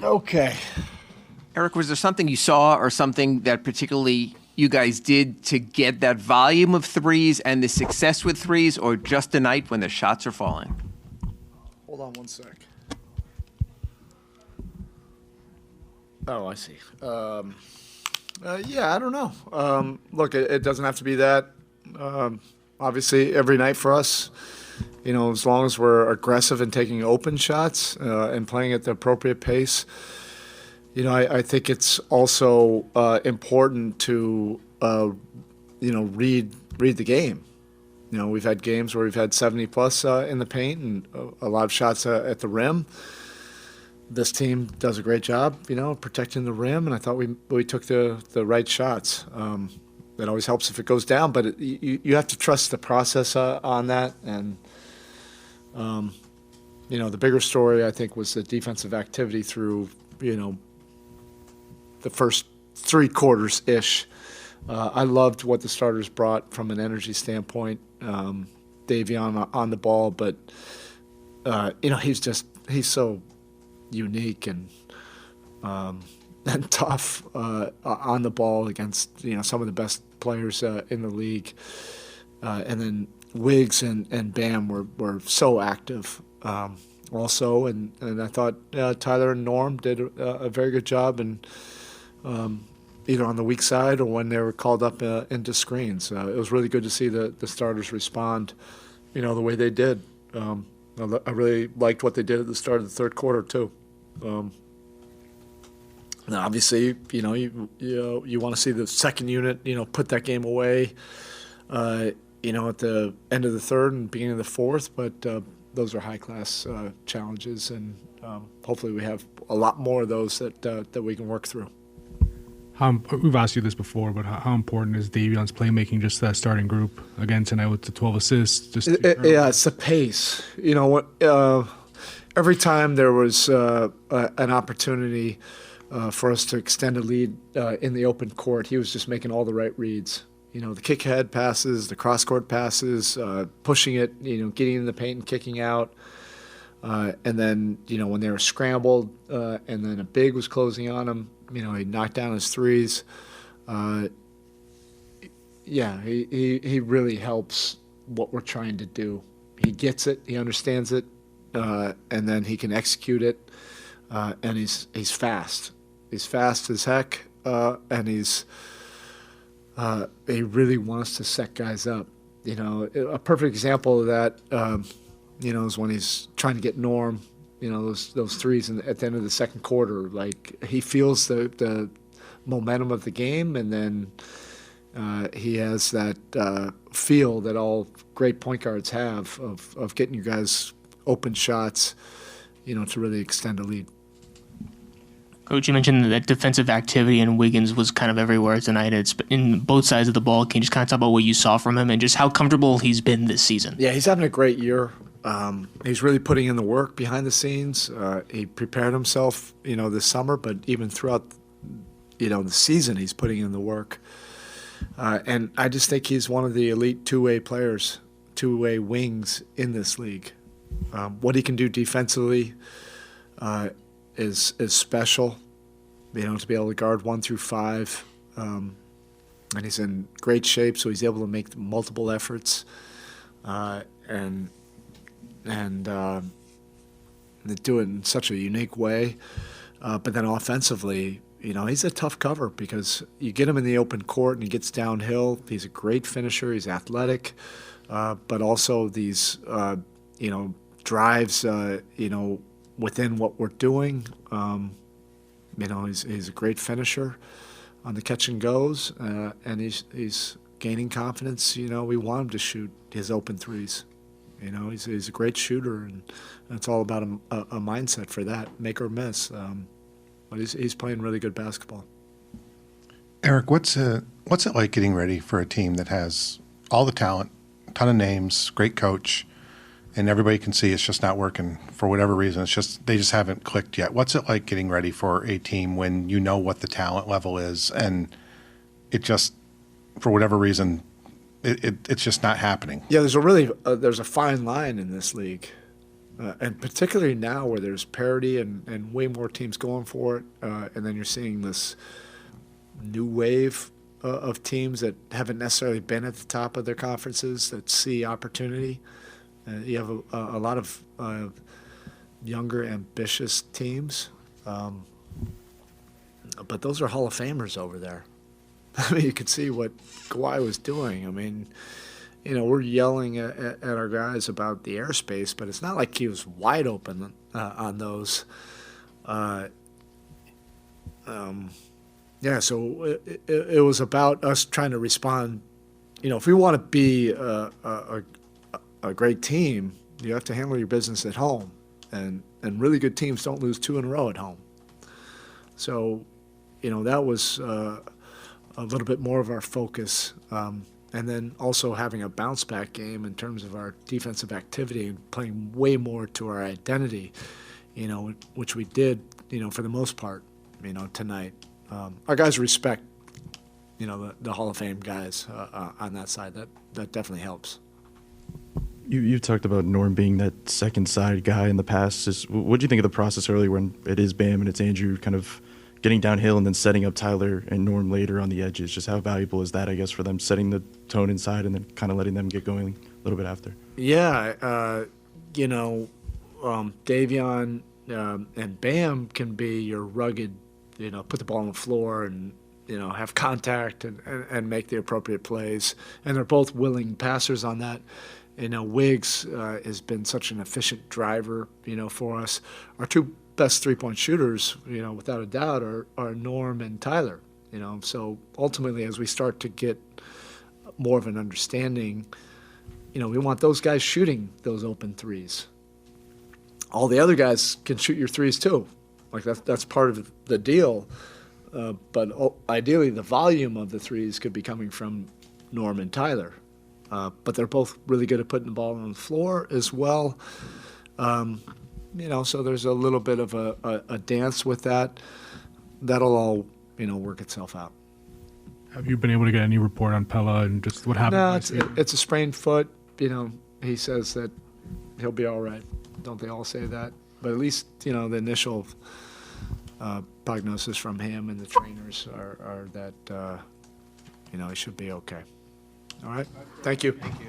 Okay. Erik, was there something you saw or something that particularly you guys did to get that volume of threes and the success with threes, or just a night when the shots are falling? Hold on one sec. Oh, I see. Yeah, I don't know. Look, it doesn't have to be that. Obviously, every night for us, as long as we're aggressive in taking open shots and playing at the appropriate pace, I think it's also important to, read the game. We've had games where we've had 70 plus in the paint and a lot of shots at the rim. This team does a great job, protecting the rim, and I thought we took the right shots. It always helps if it goes down, but you have to trust the process on that. And the bigger story I think was the defensive activity through the first 3 quarters ish. I loved what the starters brought from an energy standpoint. Davion on the ball, but he's so unique and tough on the ball against some of the best players in the league. And then Wiggs and Bam were so active also, and I thought Tyler and Norm did a very good job, and either on the weak side or when they were called up into screens. It was really good to see the starters respond, the way they did. I really liked what they did at the start of the third quarter too. Now obviously, you want to see the second unit, put that game away, at the end of the third and beginning of the fourth. But those are high-class challenges, and hopefully we have a lot more of those that we can work through. We've asked you this before, but how important is Davion's playmaking, just that starting group again tonight with the 12 assists? Yeah, it's the pace. Every time there was an opportunity for us to extend a lead in the open court, he was just making all the right reads. The kick-ahead passes, the cross-court passes, pushing it, getting in the paint and kicking out. And then, when they were scrambled and then a big was closing on him, he knocked down his threes. He really helps what we're trying to do. He gets it, he understands it, and then he can execute it. And he's fast. He's fast as heck, and he really wants to set guys up. A perfect example of that, is when he's trying to get Norm, those threes at the end of the second quarter. Like, he feels the momentum of the game, and then he has that feel that all great point guards have of getting you guys open shots, to really extend a lead. Coach, you mentioned that defensive activity and Wiggins was kind of everywhere tonight. It's in both sides of the ball. Can you just kind of talk about what you saw from him and just how comfortable he's been this season? Yeah, he's having a great year. He's really putting in the work behind the scenes. He prepared himself, this summer, but even throughout, the season, he's putting in the work. And I just think he's one of the elite two-way players, two-way wings in this league. What he can do defensively is special, to be able to guard 1 through 5. And he's in great shape, so he's able to make multiple efforts. And they do it in such a unique way. But then offensively, he's a tough cover because you get him in the open court and he gets downhill. He's a great finisher. He's athletic, but also these, drives, within what we're doing. He's a great finisher on the catch and goes, and he's gaining confidence. We want him to shoot his open threes. He's a great shooter, and it's all about a mindset for that, make or miss. But he's playing really good basketball. Erik, what's it like getting ready for a team that has all the talent, a ton of names, great coach, and everybody can see it's just not working for whatever reason? They just haven't clicked yet. What's it like getting ready for a team when you know what the talent level is and it just, for whatever reason, it's just not happening? Yeah, there's a fine line in this league. And particularly now where there's parity and way more teams going for it, and then you're seeing this new wave of teams that haven't necessarily been at the top of their conferences that see opportunity. You have a lot of younger, ambitious teams, but those are Hall of Famers over there. I mean, you could see what Kawhi was doing. I mean, we're yelling at our guys about the airspace, but it's not like he was wide open on those. So it was about us trying to respond. If we want to be a great team, you have to handle your business at home, and really good teams don't lose 2 in a row at home. So, that was a little bit more of our focus. And then also having a bounce back game in terms of our defensive activity and playing way more to our identity, which we did, for the most part, tonight. Our guys respect, the Hall of Fame guys on that side. That definitely helps. You talked about Norm being that second side guy in the past. What do you think of the process earlier when it is Bam and it's Andrew kind of getting downhill and then setting up Tyler and Norm later on the edges? Just how valuable is that, I guess, for them setting the tone inside and then kind of letting them get going a little bit after? Yeah, Davion and Bam can be your rugged, put the ball on the floor and, have contact and make the appropriate plays. And they're both willing passers on that. Wiggs has been such an efficient driver, for us. Our 2 best 3-point shooters, without a doubt, are Norm and Tyler. So ultimately, as we start to get more of an understanding, we want those guys shooting those open threes. All the other guys can shoot your threes too. Like that's part of the deal. But ideally, the volume of the threes could be coming from Norm and Tyler. But they're both really good at putting the ball on the floor as well. So there's a little bit of a dance with that. That'll all, work itself out. Have you been able to get any report on Pella and just what happened? No, it's a sprained foot. He says that he'll be all right. Don't they all say that? But at least, the initial prognosis from him and the trainers are that, he should be okay. All right. Thank you. Thank you.